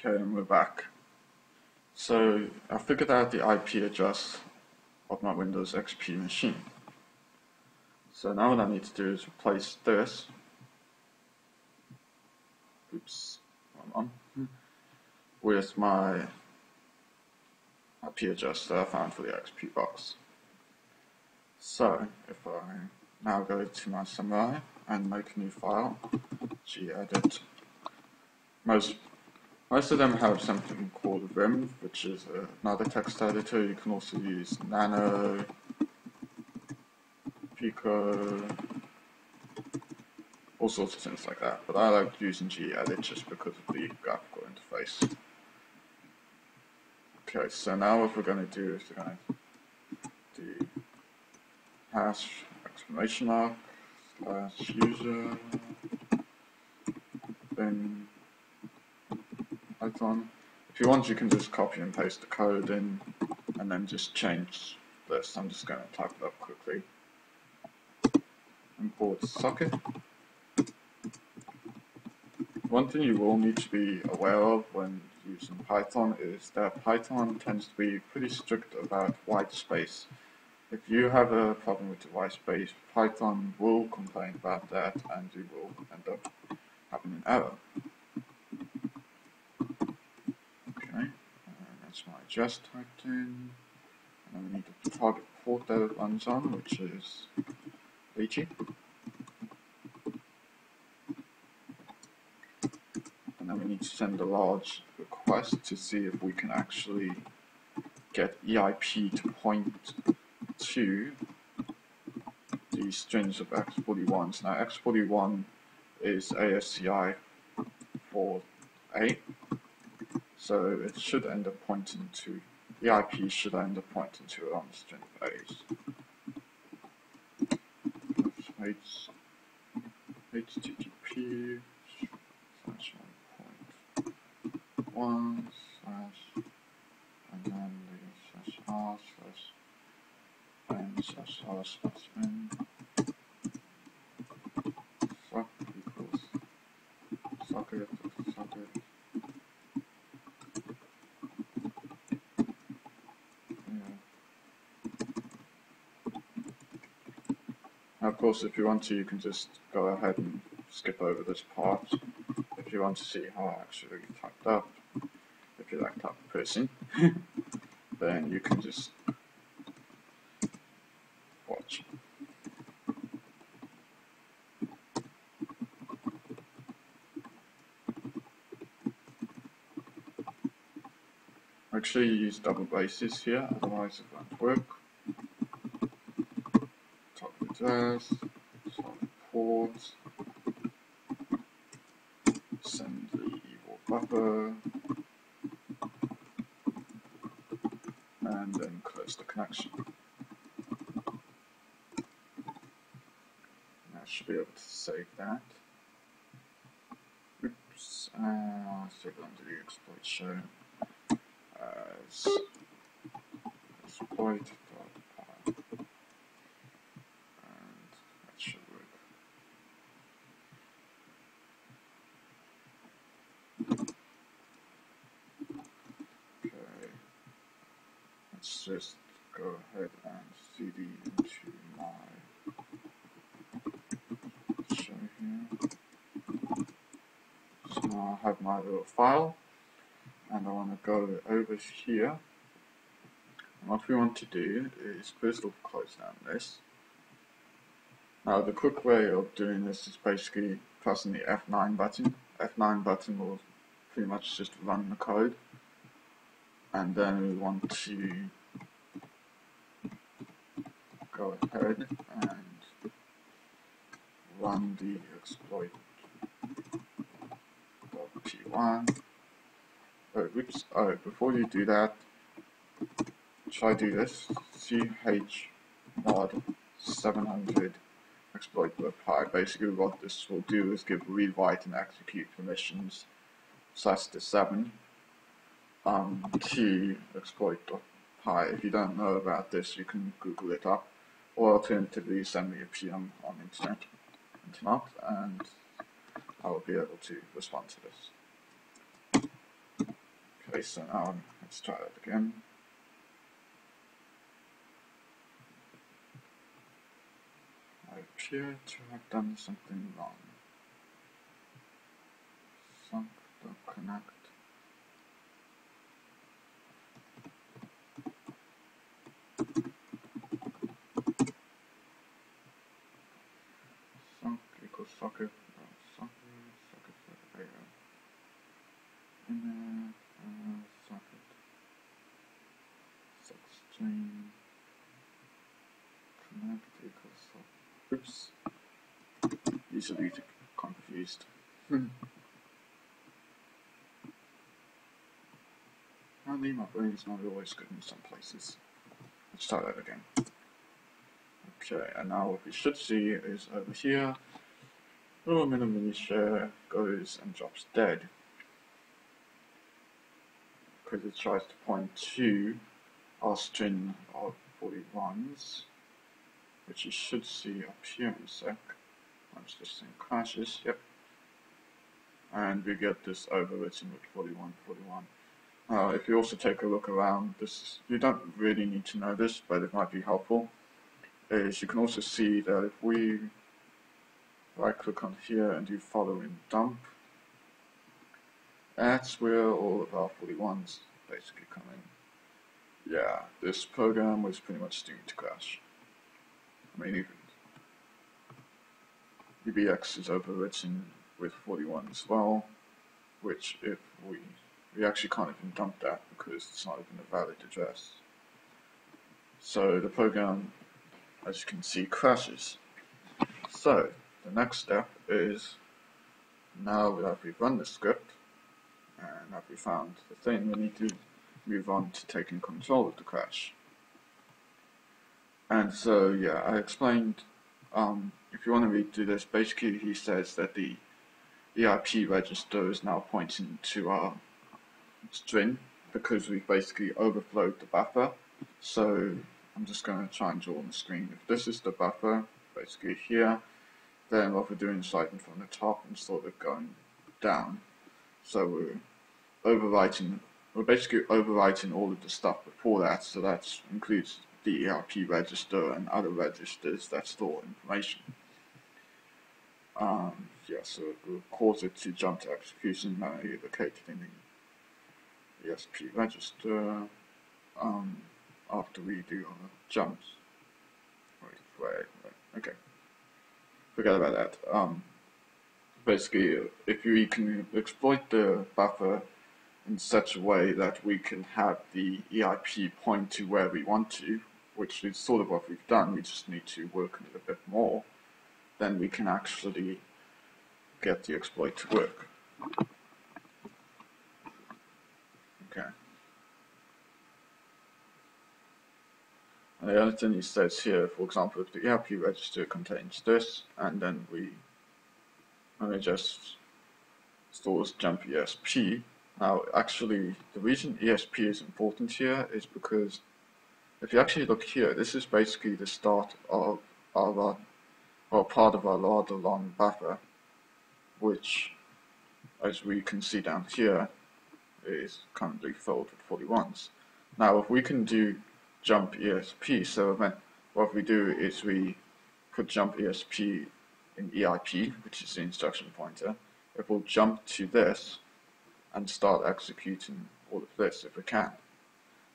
Okay, and we're back. So I figured out the IP address of my Windows XP machine. So now what I need to do is replace this, with my IP address that I found for the XP box. So if I now go to my summary and make a new file, gedit, most of them have something called Vim, which is another text editor. You can also use Nano, Pico, all sorts of things like that. But I like using gedit just because of the graphical interface. Okay, so now what we're going to do is we're going to do hash exclamation mark / user then Python. If you want, you can just copy and paste the code in and then just change this. I'm just going to type it up quickly. Import socket. One thing you will need to be aware of when using Python is that Python tends to be pretty strict about white space. If you have a problem with the white space, Python will complain about that and you will end up having an error. Okay, that's my address typed in. And then we need the target port that it runs on, which is 80. And then we need to send a large request to see if we can actually get EIP to point to the strings of x41s. Now x41 is ASCII for A, so it should end up pointing to, EIP should end up pointing to around the string of A's. HTTP /1/ and then the /r/ and /r/n sock equals socket. Now, of course, if you want to, you can just go ahead and skip over this part. If you want to see how I actually typed up, if you're that type of person, then you can just watch. Make sure you use double braces here, otherwise it won't work. Top address, solid port, send the evil buffer, and then close the connection. I should be able to save that. Oops, I'll save it under the exploit show as exploit.py, and that should work. Okay, let's just go ahead and cd into my show here. So now I have my little file, and I want to go over here. And what we want to do is first off close down this. Now the quick way of doing this is basically pressing the F9 button. F9 button will pretty much just run the code, and then we want to go ahead and run the exploit.py. Oh, before you do that, try do this, chmod 700 exploit.py. Basically what this will do is give read, write and execute permissions /7 to exploit.py. If you don't know about this, you can Google it up, or alternatively send me a PM on internet, and I will be able to respond to this. Okay, so now let's try that again. I appear to have done something wrong. Connect. Sock equals socket. Socket. Inner socket. Substring. Connect equals socket. Oops. Easily confused. Apparently my brain is not always good in some places. Let's try that again. Okay, and now what we should see is over here, little Minishare goes and drops dead. Because it tries to point to our string of 41s, which you should see up here in a sec. Once this thing crashes, yep. And we get this overwritten with 41, 41. If you also take a look around, this you don't really need to know this, but it might be helpful. Is you can also see that if we right click on here and do following dump, that's where all of our 41s basically come in. Yeah, this program was pretty much doomed to crash. I mean, even UBX is overwritten with 41 as well, which if we actually can't even dump that because it's not even a valid address. So the program, as you can see, crashes. So the next step is, now that we've run the script and that we found the thing, we need to move on to taking control of the crash. And so yeah, I explained, if you want to read through this, basically he says that the EIP register is now pointing to our string because we've basically overflowed the buffer. So I'm just going to try and draw on the screen. If this is the buffer, basically here, then what we're doing is writing from the top and sort of going down. So we're basically overwriting all of the stuff before that, so that includes the EIP register and other registers that store information. Yeah, so it will cause it to jump to execution manually located in the ESP register after we do our jumps. Wait, okay. Forget about that. Basically, if we can exploit the buffer in such a way that we can have the EIP point to where we want to, which is sort of what we've done, we just need to work on it a bit more, then we can actually get the exploit to work. Okay. And the other thing he says here, for example, if the EIP register contains this, and then it just stores jump ESP. Now, actually, the reason ESP is important here is because if you actually look here, this is basically the start of our part of our rather long buffer, which, as we can see down here, is currently filled with 41s. Now, if we can do jump ESP, so then what we do is we put jump ESP in EIP, which is the instruction pointer. It will jump to this and start executing all of this if we can.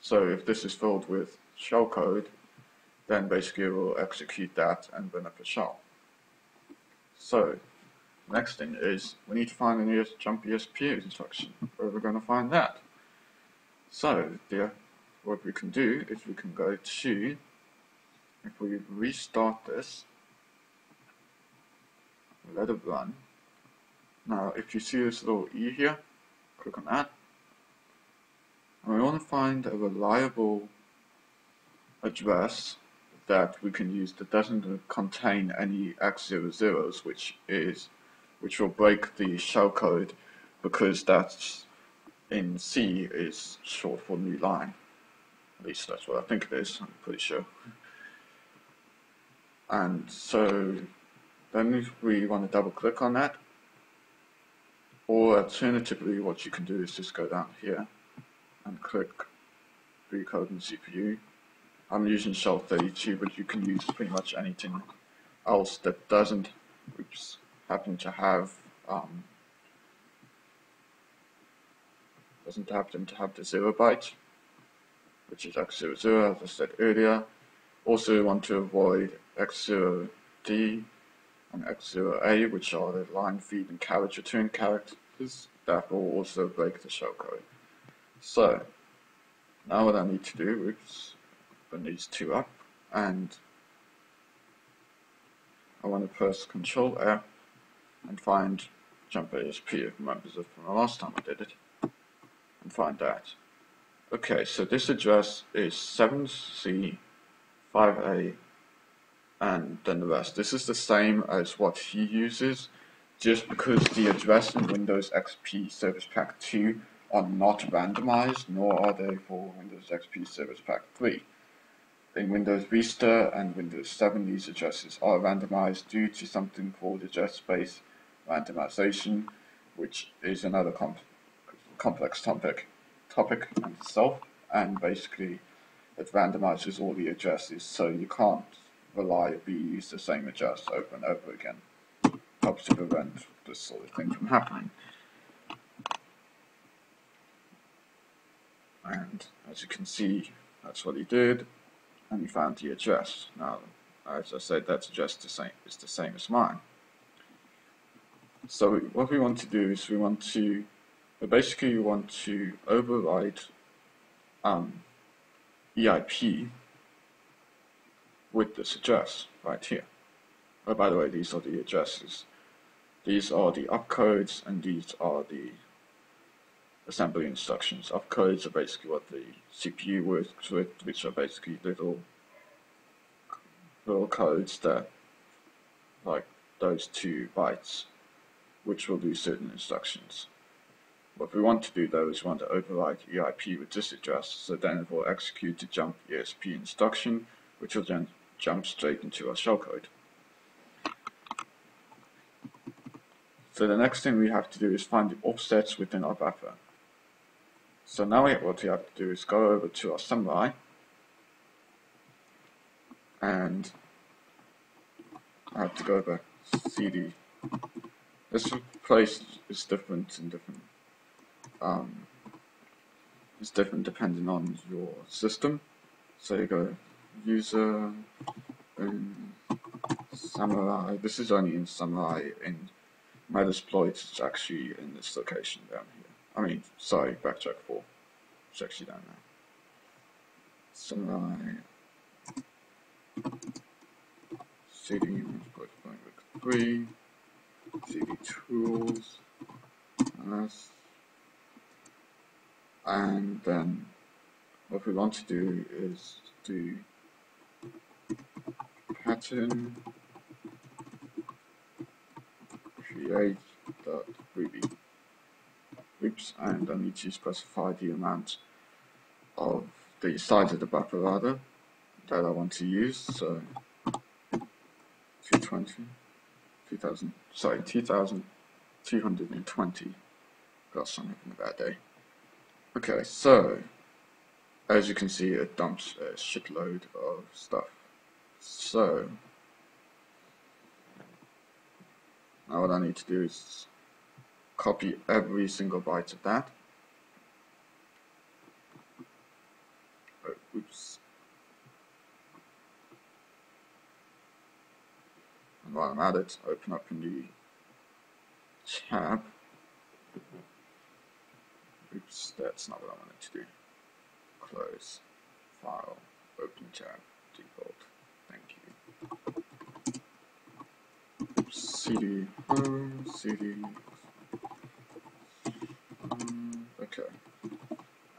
So if this is filled with shellcode, then basically it will execute that and run up a shell. So next thing is we need to find an jump ESP instruction. Where are we going to find that? So what we can do is we can go to, if we restart this, let it run. Now if you see this little E here, click on that. And we want to find a reliable address that we can use that doesn't contain any X00s, which will break the shellcode, because that's in C is short for new line. At least that's what I think it is, I'm pretty sure. And so then we want to double click on that, or alternatively what you can do is just go down here and click recode in CPU. I'm using shell32, but you can use pretty much anything else that doesn't happen to have the 0 byte, which is x00, as I said earlier. Also, we want to avoid x0d and x0a, which are the line feed and carriage return characters. That will also break the shellcode. So now what I need to do is open these two up, and I want to press Control F and find JMP ESP. It remembers it from the last time I did it, and find that. Okay, so this address is 7C, 5A, and then the rest. This is the same as what he uses, just because the address in Windows XP Service Pack 2 are not randomized, nor are they for Windows XP Service Pack 3. In Windows Vista and Windows 7, these addresses are randomized due to something called address space randomization, which is another complex topic in itself, and basically it randomizes all the addresses, so you can't reliably use the same address over and over again. Helps to prevent this sort of thing from happening. And as you can see, that's what he did, and he found the address. Now, as I said, that address is the same as mine. So what we want to do is we want to overwrite EIP with this address right here. Oh, by the way, these are the addresses. These are the opcodes, and these are the assembly instructions. Opcodes are basically what the CPU works with, which are basically little codes that, like those 2 bytes, which will do certain instructions. What we want to do though is we want to overwrite EIP with this address, so then it will execute the JMP ESP instruction, which will then jump straight into our shellcode. So the next thing we have to do is find the offsets within our buffer. So now what we have to do is go over to our summary, and I have to go back CD. This place is different in different. It's different depending on your system. So you go user in Samurai. This is only in Samurai. In metasploit, it's actually in this location down here. I mean, sorry, backtrack 4. It's actually down there. Samurai CD metasploit 3, CD tools, and then what we want to do is do pattern create.ruby. Oops, and I need to specify the amount of the size of the buffer rather that I want to use. So 2220. Gosh, I'm having a bad day. Okay, so as you can see, it dumps a shitload of stuff. So now what I need to do is copy every single byte of that. Oh, oops. And while I'm at it, open up a new tab. Oops, that's not what I wanted to do. Close, file, open tab, default. Thank you. CD home, CD. Okay,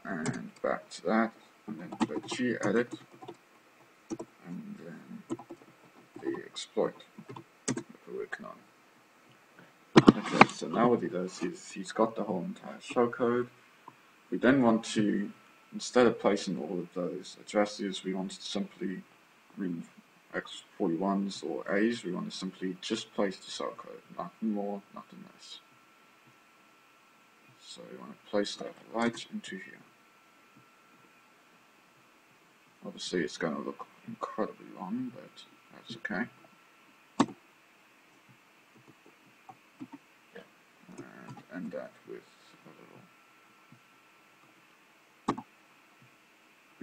and back to that, and then click gedit, and then the exploit that we're working on. Okay, so now what he does is he's got the whole entire shellcode. We then want to, instead of placing all of those addresses, we want to simply, x41s or A's, we want to simply just place the shellcode, nothing more, nothing less. So we want to place that right into here. Obviously it's going to look incredibly long, but that's okay. And end that with a little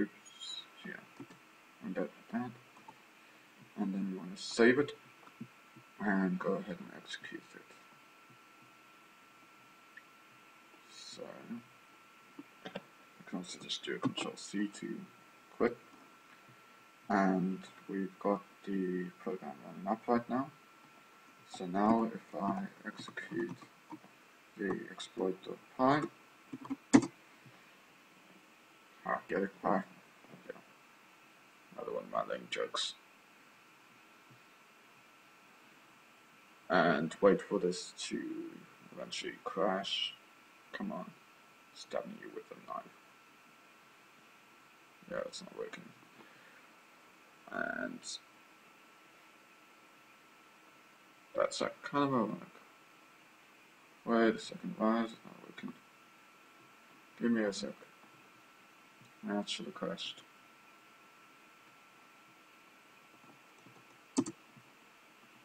oops, yeah, end that with that. And then you want to save it and go ahead and execute it. So I can also just do a Control-C to quit. And we've got the program running up right now. So now if I execute the exploit.py, get it, yeah. Another one of my lame jokes. And wait for this to eventually crash. Come on, stabbing you with a knife. Yeah, it's not working. And that's kind of ironic. Wait a second, why is it not working? Give me a sec. That should have crashed.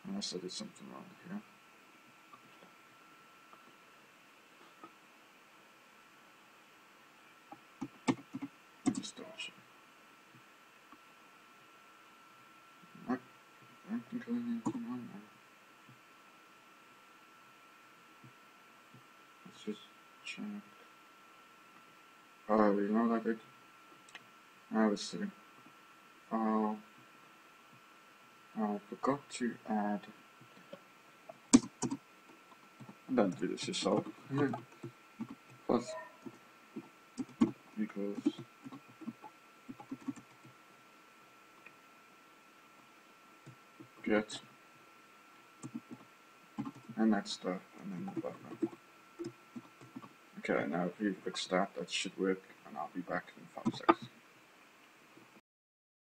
Unless I did something wrong here. Just double check. Nope, I don't think I did anything wrong now. Let's just check. Oh, you know what I did? Let's see. Oh, I forgot to add. Don't do this yourself. Plus equals get and that stuff, and then the buffer. Okay, now if you fix that, that should work, and I'll be back in 5 seconds.